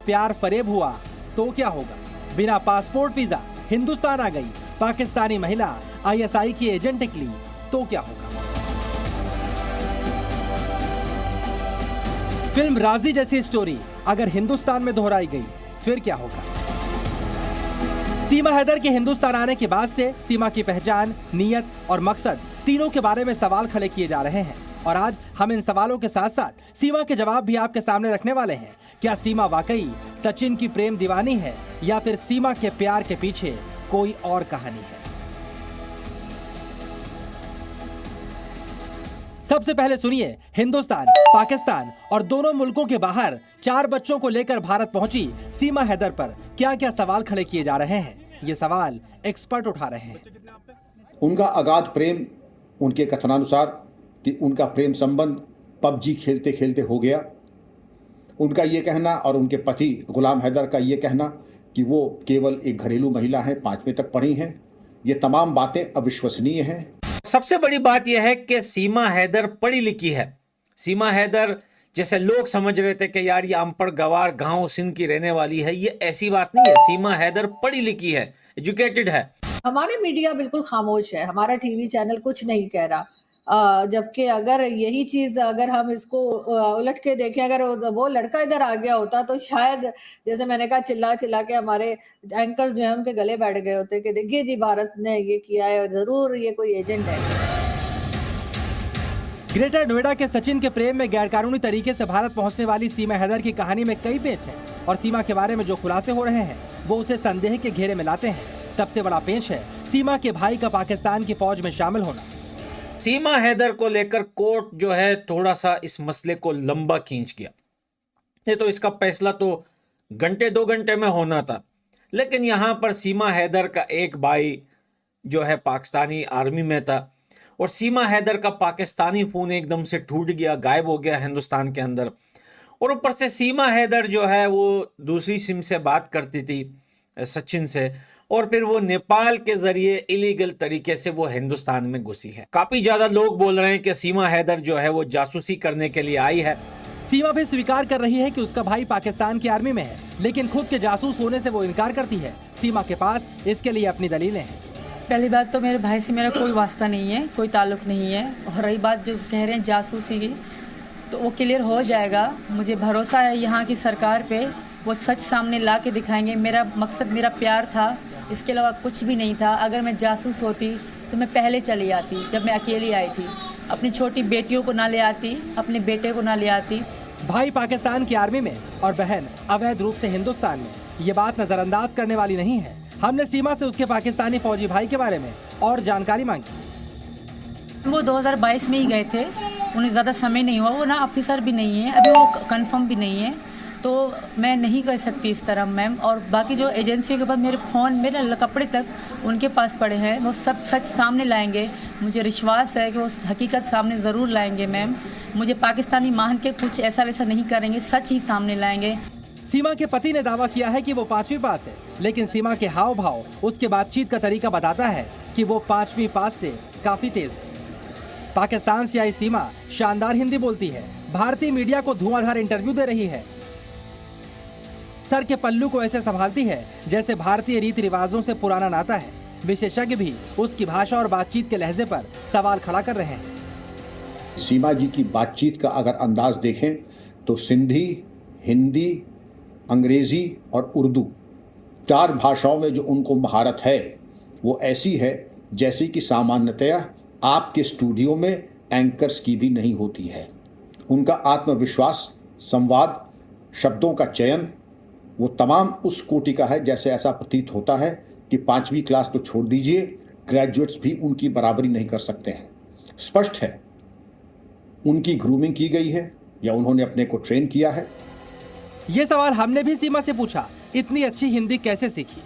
प्यार फरेब हुआ तो क्या होगा? बिना पासपोर्ट वीजा हिंदुस्तान आ गई, पाकिस्तानी महिला आईएसआई की एजेंट निकली तो क्या होगा? फिल्म राजी जैसी स्टोरी अगर हिंदुस्तान में दोहराई गई फिर क्या होगा? सीमा हैदर के हिंदुस्तान आने के बाद से सीमा की पहचान, नीयत और मकसद तीनों के बारे में सवाल खड़े किए जा रहे हैं और आज हम इन सवालों के साथ साथ सीमा के जवाब भी आपके सामने रखने वाले हैं। क्या सीमा वाकई सचिन की प्रेम दीवानी है या फिर सीमा के प्यार के पीछे कोई और कहानी है? सबसे पहले सुनिए, हिंदुस्तान, पाकिस्तान और दोनों मुल्कों के बाहर 4 बच्चों को लेकर भारत पहुंची सीमा हैदर पर क्या क्या सवाल खड़े किए जा रहे हैं। ये सवाल एक्सपर्ट उठा रहे हैं। उनका अगाध प्रेम, उनके कथनानुसार कि उनका प्रेम संबंध पबजी खेलते खेलते हो गया। उनका ये कहना और उनके पति गुलाम हैदर का ये कहना कि वो केवल एक घरेलू महिला हैं, 5वीं तक पढ़ी हैं, ये तमाम बातें अविश्वसनीय हैं। सबसे बड़ी बात यह है कि सीमा हैदर पढ़ी लिखी है। सीमा हैदर जैसे लोग समझ रहे थे कि यार ये अनपढ़ गवार गांव सिंध की रहने वाली है, ये ऐसी बात नहीं है। सीमा हैदर पढ़ी लिखी है, एजुकेटेड है। हमारी मीडिया बिल्कुल खामोश है, हमारा टीवी चैनल कुछ नहीं कह रहा। जबकि अगर यही चीज अगर हम इसको उलट के देखें, अगर वो लड़का इधर आ गया होता तो शायद जैसे मैंने कहा चिल्ला चिल्ला के हमारे एंकर्स जो है उनके गले बैठ गए होते कि देखिए जी भारत ने ये किया है और जरूर ये कोई एजेंट है। ग्रेटर नोएडा के सचिन के प्रेम में गैरकानूनी तरीके से भारत पहुंचने वाली सीमा हैदर की कहानी में कई पेच हैं और सीमा के बारे में जो खुलासे हो रहे हैं वो उसे संदेह के घेरे में लाते हैं। सबसे बड़ा पेच है सीमा के भाई का पाकिस्तान की फौज में शामिल होना। सीमा हैदर को लेकर कोर्ट जो है थोड़ा सा इस मसले को लंबा खींच गया। ये तो इसका फैसला तो घंटे 2 घंटे में होना था, लेकिन यहाँ पर सीमा हैदर का एक भाई जो है पाकिस्तानी आर्मी में था और सीमा हैदर का पाकिस्तानी फोन एकदम से टूट गया, गायब हो गया हिंदुस्तान के अंदर। और ऊपर से सीमा हैदर जो है वो दूसरी सिम से बात करती थी सचिन से और फिर वो नेपाल के जरिए इलीगल तरीके से वो हिंदुस्तान में घुसी है। काफी ज्यादा लोग बोल रहे हैं कि सीमा हैदर जो है वो जासूसी करने के लिए आई है। सीमा भी स्वीकार कर रही है कि उसका भाई पाकिस्तान की आर्मी में है, लेकिन खुद के जासूस होने से वो इनकार करती है। सीमा के पास इसके लिए अपनी दलीलें हैं। पहली बात तो मेरे भाई से मेरा कोई वास्ता नहीं है, कोई ताल्लुक नहीं है। और रही बात जो कह रहे हैं जासूसी की, तो वो क्लियर हो जाएगा। मुझे भरोसा है यहाँ की सरकार पे, वो सच सामने ला के दिखाएंगे। मेरा मकसद मेरा प्यार था, इसके अलावा कुछ भी नहीं था। अगर मैं जासूस होती तो मैं पहले चली आती, जब मैं अकेली आई थी। अपनी छोटी बेटियों को ना ले आती, अपने बेटे को ना ले आती। भाई पाकिस्तान की आर्मी में और बहन अवैध रूप से हिंदुस्तान में, ये बात नजरअंदाज करने वाली नहीं है। हमने सीमा से उसके पाकिस्तानी फौजी भाई के बारे में और जानकारी मांगी। वो 2022 में ही गए थे, उन्हें ज़्यादा समय नहीं हुआ। वो ना ऑफिसर भी नहीं है, अभी वो कंफर्म भी नहीं है, तो मैं नहीं कर सकती इस तरह मैम। और बाकी जो एजेंसी के पास मेरे फ़ोन, मेरे कपड़े तक उनके पास पड़े हैं, वो सब सच सामने लाएंगे। मुझे विश्वास है कि वो हकीकत सामने ज़रूर लाएंगे मैम। मुझे पाकिस्तानी मान के कुछ ऐसा वैसा नहीं करेंगे, सच ही सामने लाएंगे। सीमा के पति ने दावा किया है कि वो 5वीं पास है, लेकिन सीमा के हाव भाव, उसके बातचीत का तरीका बताता है कि वो 5वीं पास से काफी तेज है। पाकिस्तान से आई सीमा शानदार हिंदी बोलती है, भारतीय मीडिया को धुआंधार इंटरव्यू दे रही है, सर के पल्लू को ऐसे संभालती है जैसे भारतीय रीति रिवाजों से पुराना नाता है। विशेषज्ञ भी उसकी भाषा और बातचीत के लहजे पर सवाल खड़ा कर रहे हैं। सीमा जी की बातचीत का अगर अंदाज देखें तो सिंधी, हिंदी, अंग्रेजी और उर्दू 4 भाषाओं में जो उनको महारत है वो ऐसी है जैसी कि सामान्यतया आपके स्टूडियो में एंकर्स की भी नहीं होती है। उनका आत्मविश्वास, संवाद, शब्दों का चयन, वो तमाम उस कोटि का है जैसे ऐसा प्रतीत होता है कि 5वीं क्लास तो छोड़ दीजिए, ग्रेजुएट्स भी उनकी बराबरी नहीं कर सकते हैं। स्पष्ट है उनकी ग्रूमिंग की गई है या उन्होंने अपने को ट्रेन किया है। ये सवाल हमने भी सीमा से पूछा, इतनी अच्छी हिंदी कैसे सीखी?